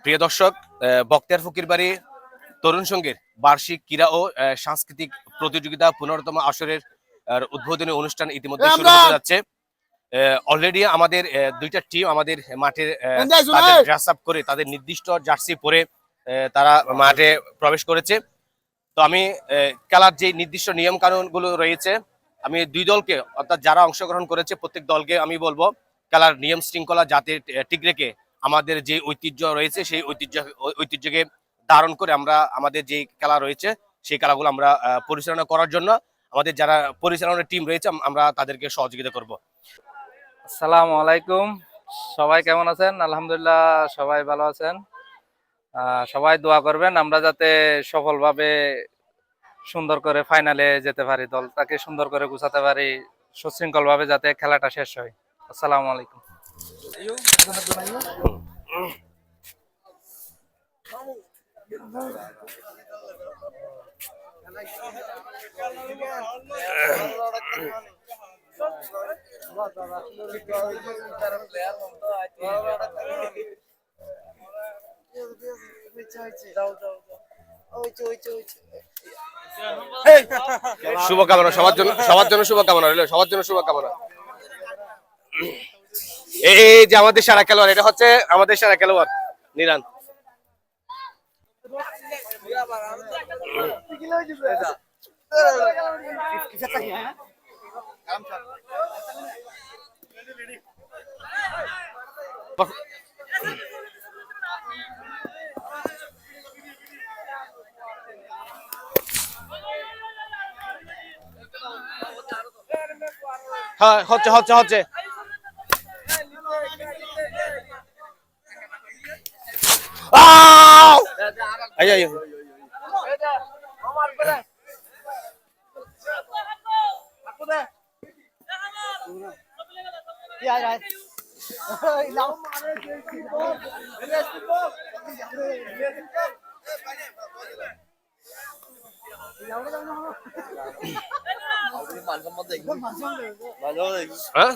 প্রিয় দর্শক, বক্তিয়ার ফকির বাড়ি তরুণ সংঘের বার্ষিক ক্রীড়া ও সাংস্কৃতিক প্রতিযোগিতা 15তম আসরের উদ্বোধনী অনুষ্ঠান ইতিমধ্যে শুরু হতে যাচ্ছে। অলরেডি আমাদের দুইটা টিম আমাদের মাঠে ড্রেস আপ করে তাদের নির্দিষ্ট জার্সি পরে তারা মাঠে প্রবেশ করেছে। তো আমি খেলার যে নির্দিষ্ট নিয়ম কানুনগুলো রয়েছে, আমি দুই দলকে অর্থাৎ যারা অংশগ্রহণ করেছে প্রত্যেক দলকে আমি বলবো খেলার নিয়ম শৃঙ্খলা যাতে ঠিক রেখে আমাদের যে ঐতিহ্য রয়েছে সেই ঐতিহ্যকে ধারণ করে আমরা আমাদের যে খেলা রয়েছে সেই খেলাগুলো আমরা পরিচালনা করার জন্য আমাদের যারা পরিচালনার টিম রয়েছে আমরা তাদেরকে সহযোগিতা করব। আসসালামু আলাইকুম, সবাই কেমন আছেন? আলহামদুলিল্লাহ সবাই ভালো আছেন। সবাই দোয়া করবেন আমরা যাতে সফলভাবে সুন্দর করে ফাইনালে যেতে পারি, দলটাকে সুন্দর করে গুছাতে পারি, সুশৃঙ্খল ভাবে যাতে খেলাটা শেষ হয়। আসসালামু আলাইকুম। শুভকামনা সবার জন্য শুভকামনা রইল, সবার জন্য শুভকামনা। এই যে আমাদের সেরা খেলোয়াড়, এটা হচ্ছে আমাদের সেরা খেলোয়াড় নিরান। হ্যাঁ, হচ্ছে হচ্ছে হচ্ছে হ্যাঁ।